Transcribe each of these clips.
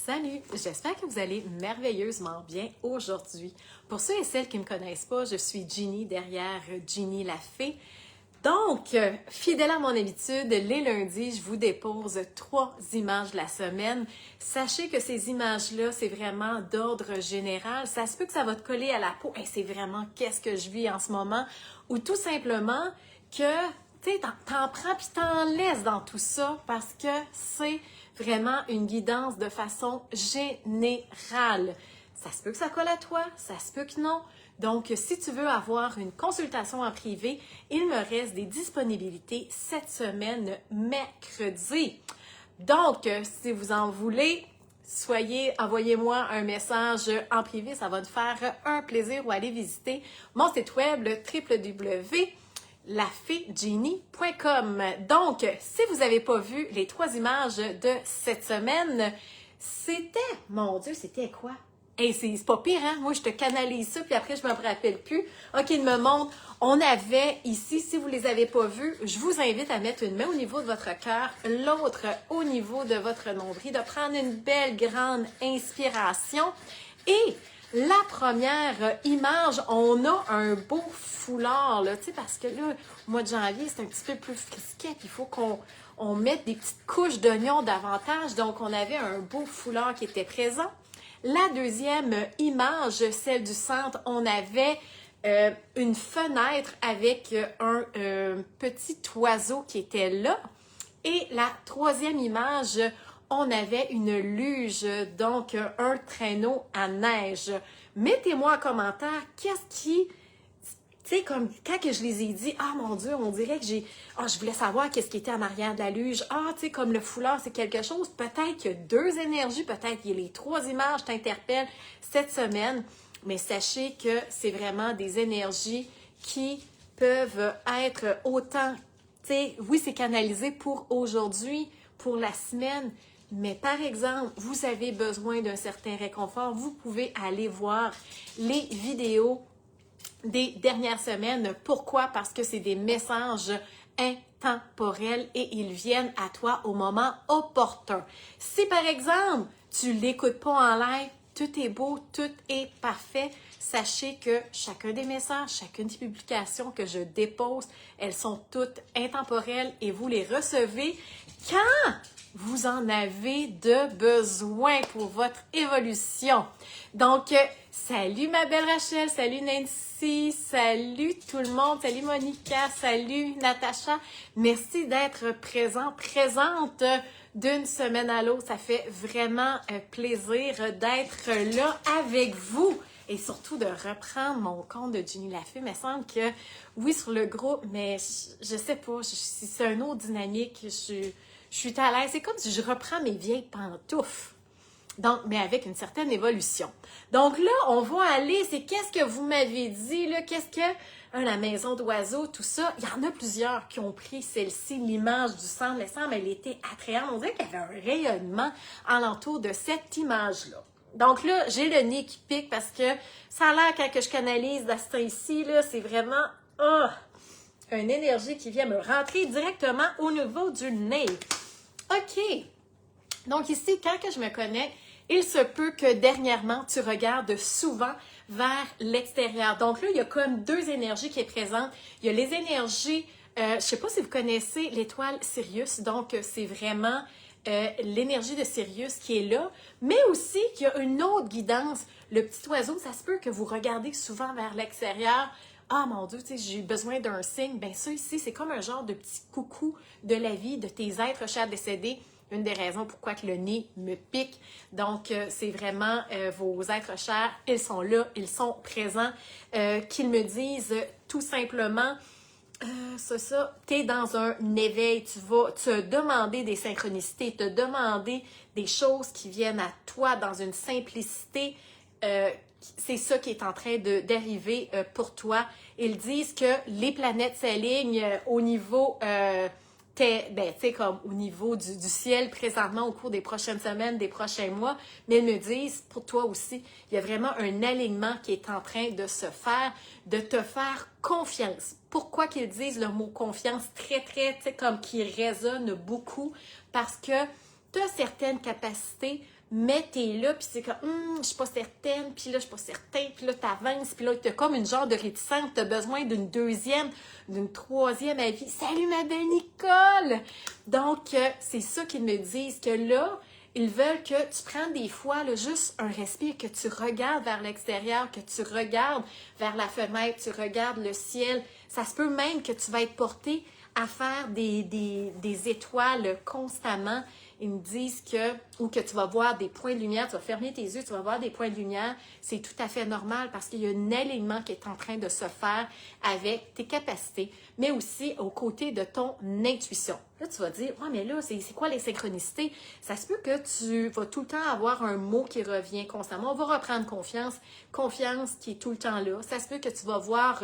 Salut, j'espère que vous allez merveilleusement bien aujourd'hui. Pour ceux et celles qui ne me connaissent pas, je suis Ginny derrière Ginny la Fée. Donc, fidèle à mon habitude, les lundis, je vous dépose 3 images de la semaine. Sachez que ces images-là, c'est vraiment d'ordre général. Ça se peut que ça va te coller à la peau. Hey, c'est vraiment qu'est-ce que je vis en ce moment? Ou tout simplement que tu sais, t'en prends puis t'en laisses dans tout ça parce que c'est vraiment une guidance de façon générale. Ça se peut que ça colle à toi, ça se peut que non. Donc, si tu veux avoir une consultation en privé, il me reste des disponibilités cette semaine, mercredi. Donc, si vous en voulez, envoyez-moi un message en privé, ça va me faire un plaisir ou aller visiter mon site web, le www.lafeegenie.com. Donc, si vous n'avez pas vu les 3 images de cette semaine, mon Dieu, c'était quoi? Hey, c'est pas pire, hein? Moi, je te canalise ça, puis après, je me rappelle plus. OK, il me montre. On avait ici, si vous les avez pas vus, je vous invite à mettre une main au niveau de votre cœur, l'autre au niveau de votre nombril, de prendre une belle grande inspiration. Et la première image, on a un beau foulard, là, tu sais, parce que là, au mois de janvier, c'est un petit peu plus frisquet, puis il faut qu'on mette des petites couches d'oignons davantage. Donc, on avait un beau foulard qui était présent. La deuxième image, celle du centre, on avait une fenêtre avec un petit oiseau qui était là. Et la troisième image, on avait une luge, donc un traîneau à neige. Mettez-moi en commentaire qu'est-ce qui... Tu sais, comme quand que je les ai dit, ah mon Dieu, on dirait que je voulais savoir qu'est-ce qui était en arrière de la luge. Ah, tu sais, comme le foulard, c'est quelque chose. Peut-être qu'il y a 2 énergies, peut-être qu'il y a les 3 images t'interpellent cette semaine. Mais sachez que c'est vraiment des énergies qui peuvent être autant, tu sais, oui, c'est canalisé pour aujourd'hui, pour la semaine. Mais par exemple, vous avez besoin d'un certain réconfort, vous pouvez aller voir les vidéos des dernières semaines. Pourquoi? Parce que c'est des messages intemporels et ils viennent à toi au moment opportun. Si par exemple, tu ne l'écoutes pas en live, tout est beau, tout est parfait, sachez que chacun des messages, chacune des publications que je dépose, elles sont toutes intemporelles et vous les recevez quand vous en avez de besoin pour votre évolution. Donc, salut ma belle Rachel, salut Nancy, salut tout le monde, salut Monica, salut Natacha. Merci d'être présente d'une semaine à l'autre. Ça fait vraiment plaisir d'être là avec vous. Et surtout de reprendre mon compte de Ginny la Fée. Il me semble que, oui, sur le groupe, mais je sais pas, si c'est un autre dynamique, je suis à l'aise. C'est comme si je reprends mes vieilles pantoufles. Donc, mais avec une certaine évolution. Donc là, on va aller, c'est qu'est-ce que vous m'avez dit, là, qu'est-ce que la maison d'oiseaux, tout ça. Il y en a plusieurs qui ont pris celle-ci, l'image du centre. Le centre, elle était attrayante. On dirait qu'il y avait un rayonnement alentour de cette image-là. Donc là, j'ai le nez qui pique parce que ça a l'air, quand que je canalise dans ce temps-ci, là, c'est vraiment une énergie qui vient me rentrer directement au niveau du nez. OK. Donc ici, quand que je me connais, il se peut que dernièrement, tu regardes souvent vers l'extérieur. Donc là, il y a comme 2 énergies qui sont présentes. Il y a les énergies, je ne sais pas si vous connaissez l'étoile Sirius, donc c'est vraiment l'énergie de Sirius qui est là, mais aussi qu'il y a une autre guidance. Le petit oiseau, ça se peut que vous regardez souvent vers l'extérieur. Ah mon Dieu, tu sais, j'ai besoin d'un signe. Bien ça ici, c'est comme un genre de petit coucou de la vie, de tes êtres chers décédés. Une des raisons pourquoi que le nez me pique. Donc, c'est vraiment vos êtres chers, ils sont là, ils sont présents, qu'ils me disent tout simplement, tu es dans un éveil, tu vas te demander des synchronicités, te demander des choses qui viennent à toi dans une simplicité. C'est ça qui est en train d'arriver pour toi. Ils disent que les planètes s'alignent au niveau... tu sais, comme au niveau du ciel présentement au cours des prochaines semaines, des prochains mois, mais ils me disent, pour toi aussi, il y a vraiment un alignement qui est en train de se faire, de te faire confiance. Pourquoi qu'ils disent le mot confiance très, très, tu sais, comme qui résonne beaucoup? Parce que tu as certaines capacités, mais t'es là, puis c'est comme, je suis pas certaine, puis là, je suis pas certaine, puis là, t'avances, puis là, t'as comme une genre de réticence, t'as besoin d'une deuxième, d'une troisième avis. Salut, ma belle Nicole! Donc, c'est ça qu'ils me disent, que là, ils veulent que tu prennes des fois là, juste un respire, que tu regardes vers l'extérieur, que tu regardes vers la fenêtre, tu regardes le ciel. Ça se peut même que tu vas être porté à faire des étoiles constamment. Ils me disent que, ou que tu vas voir des points de lumière, tu vas fermer tes yeux, tu vas voir des points de lumière. C'est tout à fait normal parce qu'il y a un alignement qui est en train de se faire avec tes capacités, mais aussi aux côtés de ton intuition. Là, tu vas dire, ouais, mais là, c'est quoi les synchronicités? Ça se peut que tu vas tout le temps avoir un mot qui revient constamment. On va reprendre confiance, confiance qui est tout le temps là. Ça se peut que tu vas voir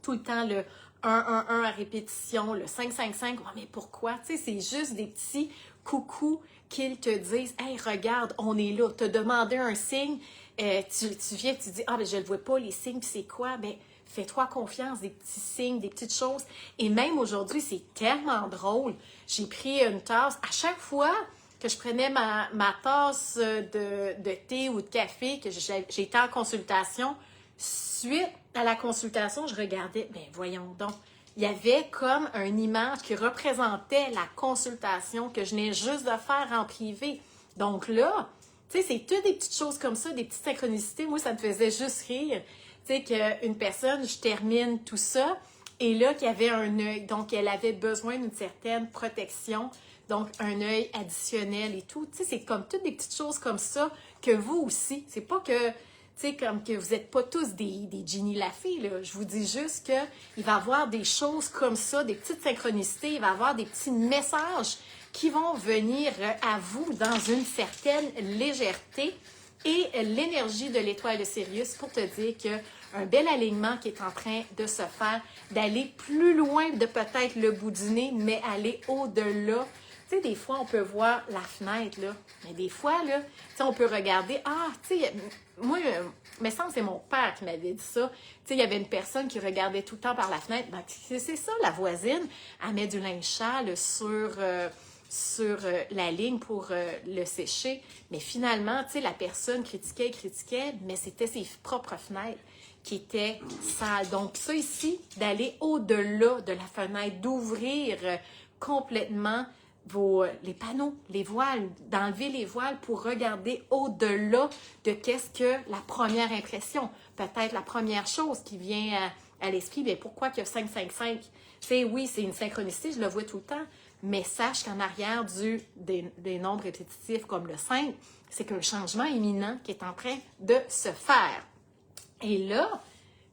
tout le temps le 1-1-1 à répétition, le 5-5-5. Ouais, mais pourquoi? Tu sais, c'est juste des petits coucou qu'ils te disent, hey, regarde, on est là, t'as demandé un signe, tu viens, tu dis, ah, ben, je ne le vois pas, les signes, puis c'est quoi? Ben, fais-toi confiance, des petits signes, des petites choses. Et même aujourd'hui, c'est tellement drôle. J'ai pris une tasse, à chaque fois que je prenais ma tasse de thé ou de café, que j'étais en consultation, suite à la consultation, je regardais, ben, voyons donc, il y avait comme une image qui représentait la consultation que je venais juste de faire en privé. Donc là, tu sais, c'est toutes des petites choses comme ça, des petites synchronicités. Moi, ça me faisait juste rire. Tu sais, qu'une personne, je termine tout ça, et là, qu'il y avait un œil. Donc, elle avait besoin d'une certaine protection. Donc, un œil additionnel et tout. Tu sais, c'est comme toutes des petites choses comme ça que vous aussi. C'est pas que... Tu sais, comme que vous n'êtes pas tous des Ginny Lafay, là. Je vous dis juste qu'il va y avoir des choses comme ça, des petites synchronicités, il va y avoir des petits messages qui vont venir à vous dans une certaine légèreté et l'énergie de l'étoile de Sirius pour te dire qu'un bel alignement qui est en train de se faire, d'aller plus loin de peut-être le bout du nez, mais aller au-delà. Tu sais, des fois, on peut voir la fenêtre, là. Mais des fois, là, tu sais, on peut regarder. Ah, tu sais, moi, mais ça, c'est mon père qui m'avait dit ça. Tu sais, il y avait une personne qui regardait tout le temps par la fenêtre. Ben, c'est ça, la voisine. Elle met du linge sale sur la ligne pour le sécher. Mais finalement, tu sais, la personne critiquait, mais c'était ses propres fenêtres qui étaient sales. Donc, ça ici, d'aller au-delà de la fenêtre, d'ouvrir complètement les panneaux, les voiles, d'enlever les voiles pour regarder au-delà de qu'est-ce que la première impression. Peut-être la première chose qui vient à l'esprit, bien pourquoi qu'il y a 5-5-5? C'est oui, c'est une synchronicité, je le vois tout le temps, mais sache qu'en arrière des nombres répétitifs comme le 5, c'est qu'un changement imminent qui est en train de se faire. Et là,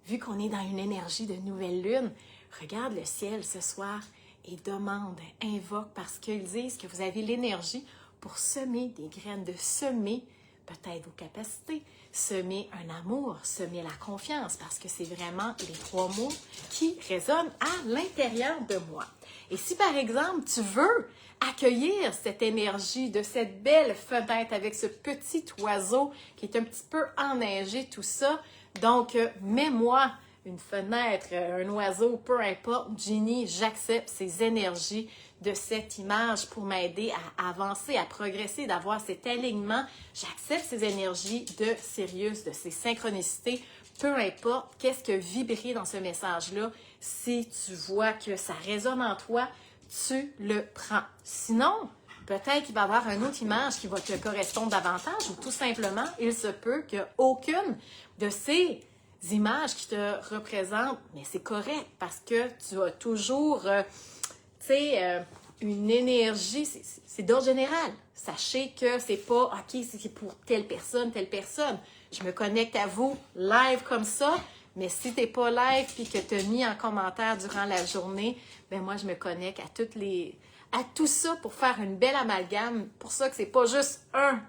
vu qu'on est dans une énergie de nouvelle lune, regarde le ciel ce soir et demande, invoque, parce qu'ils disent que vous avez l'énergie pour semer des graines, de semer peut-être vos capacités, semer un amour, semer la confiance, parce que c'est vraiment les 3 mots qui résonnent à l'intérieur de moi. Et si par exemple, tu veux accueillir cette énergie de cette belle fenêtre avec ce petit oiseau qui est un petit peu enneigé, tout ça, donc mets-moi une fenêtre, un oiseau, peu importe, Ginny, j'accepte ces énergies de cette image pour m'aider à avancer, à progresser, d'avoir cet alignement. J'accepte ces énergies de Sirius, de ces synchronicités, peu importe qu'est-ce que vibrer dans ce message-là. Si tu vois que ça résonne en toi, tu le prends. Sinon, peut-être qu'il va y avoir une autre image qui va te correspondre davantage ou tout simplement, il se peut qu'aucune de ces images qui te représentent, mais c'est correct parce que tu as toujours, tu sais, une énergie, c'est d'ordre général. Sachez que c'est pas, OK, c'est pour telle personne. Je me connecte à vous live comme ça, mais si t'es pas live puis que tu as mis en commentaire durant la journée, ben moi, je me connecte à tout ça pour faire une belle amalgame. Pour ça que c'est pas juste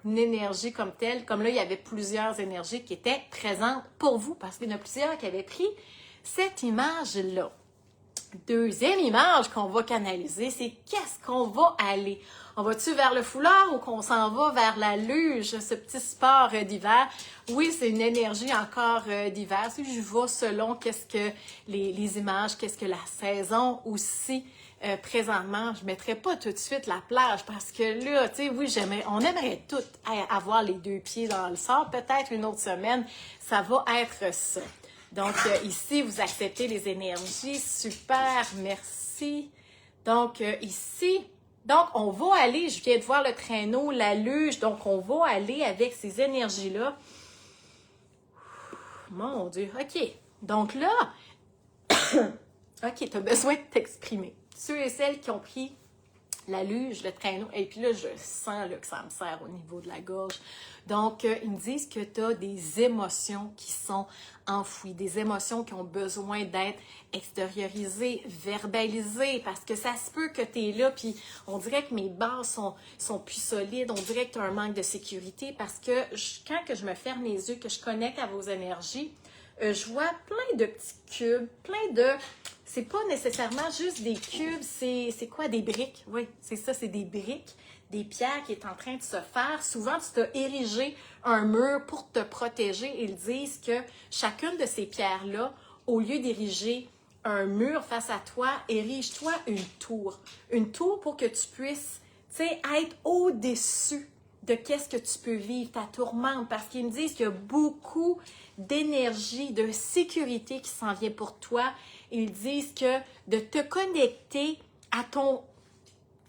une énergie comme telle. Comme là, il y avait plusieurs énergies qui étaient présentes pour vous parce qu'il y en a plusieurs qui avaient pris cette image-là. Deuxième image qu'on va canaliser, c'est qu'est-ce qu'on va aller? On va-tu vers le foulard ou qu'on s'en va vers la luge, ce petit sport d'hiver? Oui, c'est une énergie encore d'hiver. Si je vais selon qu'est-ce que les images, qu'est-ce que la saison aussi présentement, je ne mettrais pas tout de suite la plage parce que là, tu sais, oui, on aimerait tout avoir les deux pieds dans le sable. Peut-être une autre semaine, ça va être ça. Donc, ici, vous acceptez les énergies. Super, merci. Donc, ici, donc, on va aller, je viens de voir le traîneau, la luge, donc on va aller avec ces énergies-là. Mon Dieu, OK. Donc là, OK, tu as besoin de t'exprimer. Ceux et celles qui ont pris la luge, le traîneau, et puis là, je sens là, que ça me serre au niveau de la gorge. Donc, ils me disent que tu as des émotions qui sont enfouies, des émotions qui ont besoin d'être extériorisées, verbalisées, parce que ça se peut que tu es là, puis on dirait que mes bases sont plus solides, on dirait que tu as un manque de sécurité, parce que quand que je me ferme les yeux, que je connecte à vos énergies, je vois plein de petits cubes, plein de... C'est pas nécessairement juste des cubes, c'est quoi? Des briques. Oui, c'est ça, c'est des briques, des pierres qui est en train de se faire. Souvent, tu t'as érigé un mur pour te protéger. Ils disent que chacune de ces pierres-là, au lieu d'ériger un mur face à toi, érige-toi une tour. Une tour pour que tu puisses, tu sais, être au-dessus de qu'est-ce que tu peux vivre, ta tourmente, parce qu'ils me disent qu'il y a beaucoup d'énergie, de sécurité qui s'en vient pour toi. Ils disent que de te connecter à ton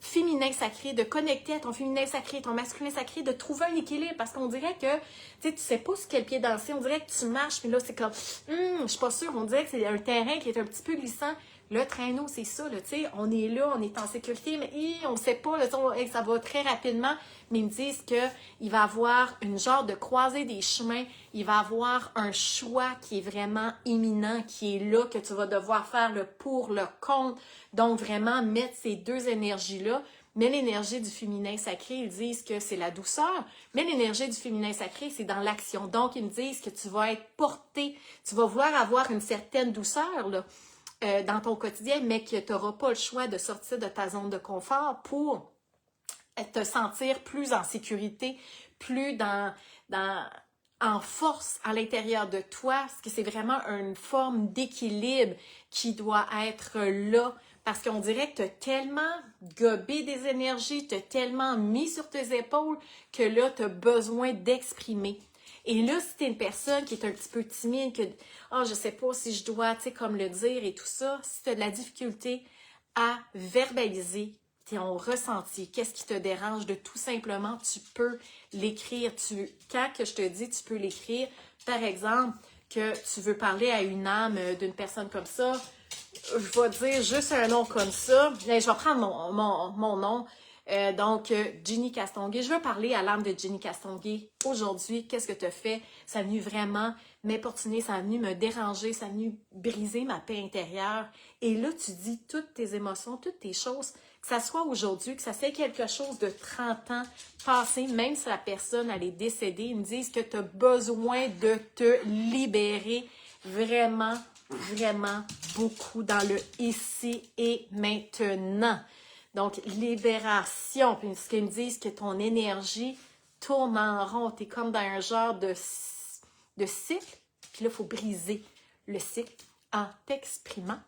féminin sacré, de connecter à ton féminin sacré, ton masculin sacré, de trouver un équilibre, parce qu'on dirait que tu sais pas sur quel pied danser, on dirait que tu marches, mais là c'est comme, je suis pas sûre, on dirait que c'est un terrain qui est un petit peu glissant. Le traîneau, c'est ça, tu sais, on est là, on est en sécurité, mais on ne sait pas, là, ça va très rapidement, mais ils me disent qu'il va y avoir une genre de croisée des chemins, il va y avoir un choix qui est vraiment imminent, qui est là, que tu vas devoir faire le pour, le contre, donc vraiment mettre ces deux énergies-là. Mais l'énergie du féminin sacré, ils disent que c'est la douceur, mais l'énergie du féminin sacré, c'est dans l'action. Donc, ils me disent que tu vas être porté, tu vas vouloir avoir une certaine douceur, là, dans ton quotidien, mais que tu n'auras pas le choix de sortir de ta zone de confort pour te sentir plus en sécurité, plus en force à l'intérieur de toi, parce que c'est vraiment une forme d'équilibre qui doit être là, parce qu'on dirait que tu as tellement gobé des énergies, tu as tellement mis sur tes épaules que là, tu as besoin d'exprimer. Et là, si tu es une personne qui est un petit peu timide, que je sais pas si je dois, tu sais, comme le dire et tout ça, si tu as de la difficulté à verbaliser ton ressenti, qu'est-ce qui te dérange, de tout simplement, tu peux l'écrire. Quand que je te dis, tu peux l'écrire, par exemple, que tu veux parler à une âme d'une personne comme ça, je vais dire juste un nom comme ça. Là, je vais prendre mon nom. Donc, Ginny Castonguay. Je veux parler à l'âme de Ginny Castonguay. Aujourd'hui, qu'est-ce que tu as fait? Ça a venu vraiment m'importuner, ça a venu me déranger, ça a venu briser ma paix intérieure. Et là, tu dis toutes tes émotions, toutes tes choses, que ça soit aujourd'hui, que ça soit quelque chose de 30 ans passé, même si la personne, elle est décédée, ils me disent que tu as besoin de te libérer vraiment, vraiment beaucoup dans le ici et maintenant. Donc, libération. Puis, ce qu'ils me disent, que ton énergie tourne en rond. Tu es comme dans un genre de cycle. Puis là, il faut briser le cycle en t'exprimant,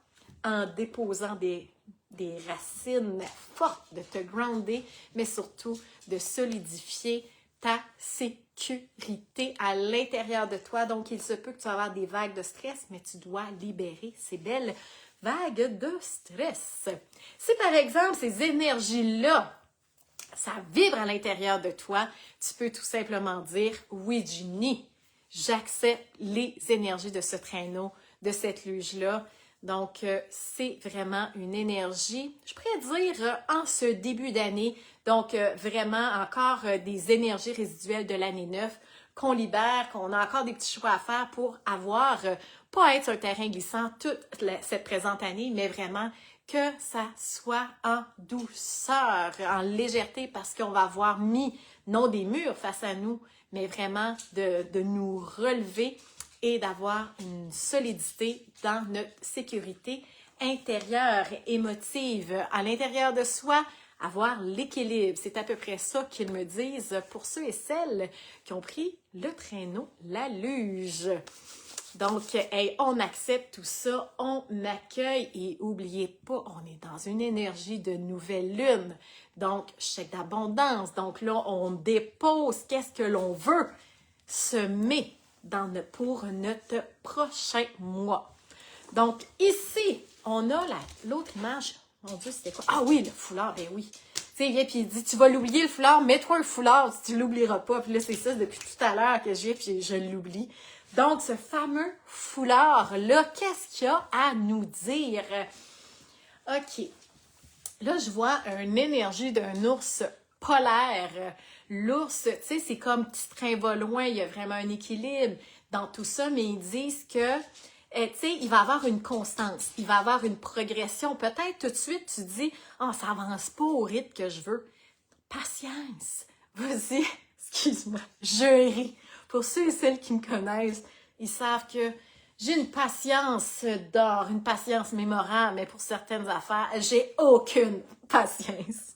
en déposant des racines fortes, de te grounder, mais surtout de solidifier ta sécurité à l'intérieur de toi. Donc, il se peut que tu vas avoir des vagues de stress, mais tu dois libérer ces belles vagues de stress. Si par exemple, ces énergies-là, ça vibre à l'intérieur de toi, tu peux tout simplement dire « Oui, Ginny, j'accepte les énergies de ce traîneau, de cette luge-là. » Donc, c'est vraiment une énergie, je pourrais dire, en ce début d'année, donc vraiment encore des énergies résiduelles de l'année 9 qu'on libère, qu'on a encore des petits choix à faire pour avoir, pas être sur un terrain glissant toute cette présente année, mais vraiment que ça soit en douceur, en légèreté, parce qu'on va avoir mis, non des murs face à nous, mais vraiment de nous relever et d'avoir une solidité dans notre sécurité intérieure, émotive, à l'intérieur de soi, avoir l'équilibre. C'est à peu près ça qu'ils me disent pour ceux et celles qui ont pris le traîneau, la luge. Donc, hey, on accepte tout ça, on accueille et n'oubliez pas, on est dans une énergie de nouvelle lune. Donc, chèque d'abondance. Donc là, on dépose qu'est-ce que l'on veut semer pour notre prochain mois. Donc, ici, on a l'autre image. Mon Dieu, c'était quoi? Ah oui, le foulard, ben oui. Tu sais, il vient et il dit, tu vas l'oublier le foulard, mets-toi un foulard, tu l'oublieras pas. Puis là, c'est ça depuis tout à l'heure que j'ai, puis je l'oublie. Donc, ce fameux foulard-là, qu'est-ce qu'il y a à nous dire? OK. Là, je vois une énergie d'un ours polaire. L'ours, tu sais, c'est comme petit train va loin, il y a vraiment un équilibre dans tout ça, mais ils disent que, tu sais, il va avoir une constance, il va avoir une progression. Peut-être tout de suite, tu dis, oh, ça avance pas au rythme que je veux. Patience. Vas-y, excuse-moi, je ris. Pour ceux et celles qui me connaissent, ils savent que j'ai une patience d'or, une patience mémorable, mais pour certaines affaires, j'ai aucune patience.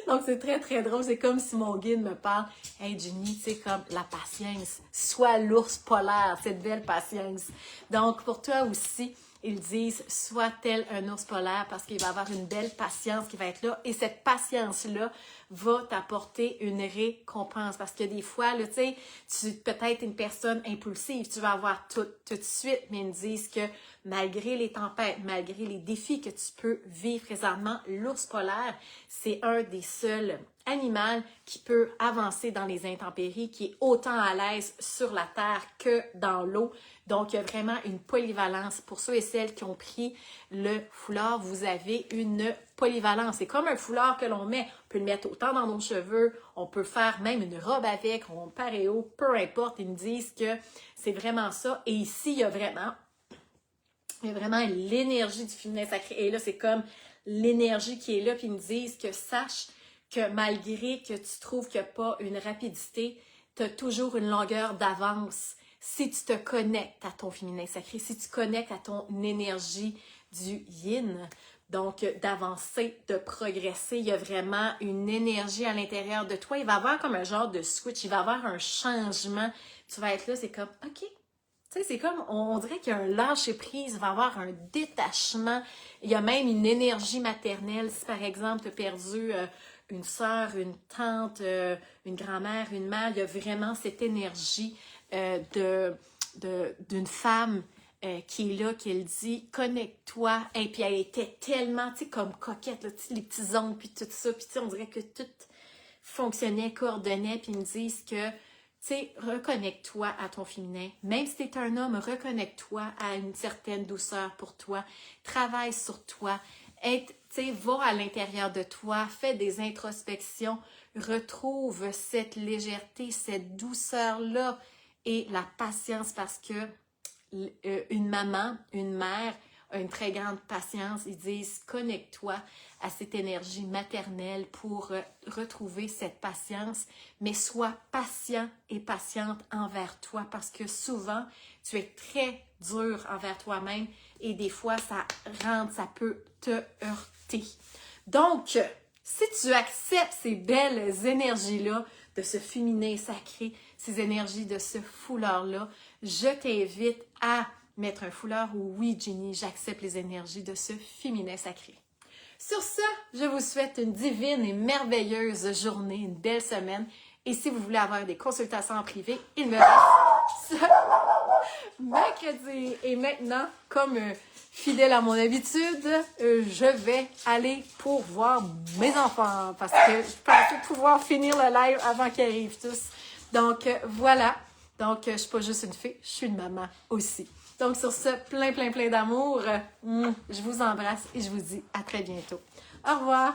Donc, c'est très, très drôle. C'est comme si mon guide me parle. Hey, Ginny, tu sais, comme la patience. Sois l'ours polaire, cette belle patience. Donc, pour toi aussi, ils disent, sois tel un ours polaire parce qu'il va avoir une belle patience qui va être là. Et cette patience-là va t'apporter une récompense. Parce que des fois, là, tu sais, tu peut-être une personne impulsive, tu vas avoir tout de suite, mais ils me disent que malgré les tempêtes, malgré les défis que tu peux vivre présentement, l'ours polaire, c'est un des seuls animaux qui peut avancer dans les intempéries, qui est autant à l'aise sur la terre que dans l'eau. Donc, il y a vraiment une polyvalence. Pour ceux et celles qui ont pris le foulard, vous avez une polyvalence. C'est comme un foulard que l'on met. On peut le mettre autant dans nos cheveux, on peut faire même une robe avec, on paréo, peu importe. Ils me disent que c'est vraiment ça. Et ici, il y a vraiment l'énergie du féminin sacré. Et là, c'est comme l'énergie qui est là. Puis ils me disent que sache que malgré que tu trouves qu'il n'y a pas une rapidité, tu as toujours une longueur d'avance. Si tu te connectes à ton féminin sacré, si tu connectes à ton énergie du yin, donc d'avancer, de progresser, il y a vraiment une énergie à l'intérieur de toi. Il va y avoir comme un genre de switch, il va y avoir un changement. Tu vas être là, c'est comme, OK. Tu sais, c'est comme, on dirait qu'il y a un lâcher-prise, il va y avoir un détachement. Il y a même une énergie maternelle. Si par exemple, tu as perdu une sœur, une tante, une grand-mère, une mère, il y a vraiment cette énergie d'une femme qui est là, qui elle dit connecte-toi. Et puis elle était tellement, tu sais, comme coquette, là, les petits ongles, puis tout ça. Puis tu sais, on dirait que tout fonctionnait, coordonnait. Puis ils me disent que, tu sais, reconnecte-toi à ton féminin. Même si tu es un homme, reconnecte-toi à une certaine douceur pour toi. Travaille sur toi. Tu sais, va à l'intérieur de toi. Fais des introspections. Retrouve cette légèreté, cette douceur-là. Et la patience parce que une maman, une mère a une très grande patience. Ils disent connecte-toi à cette énergie maternelle pour retrouver cette patience, mais sois patient et patiente envers toi parce que souvent tu es très dur envers toi-même et des fois ça peut te heurter. Donc, si tu acceptes ces belles énergies-là de ce féminin sacré, ces énergies de ce foulard-là, je t'invite à mettre un foulard ou oui, Ginny, j'accepte les énergies de ce féminin sacré. Sur ce, je vous souhaite une divine et merveilleuse journée, une belle semaine. Et si vous voulez avoir des consultations en privé, il me reste ce mercredi. Et maintenant, comme fidèle à mon habitude, je vais aller pour voir mes enfants parce que je pensais pouvoir finir le live avant qu'ils arrivent tous. Donc, voilà. Donc, je ne suis pas juste une fille, je suis une maman aussi. Donc, sur ce, plein d'amour, je vous embrasse et je vous dis à très bientôt. Au revoir!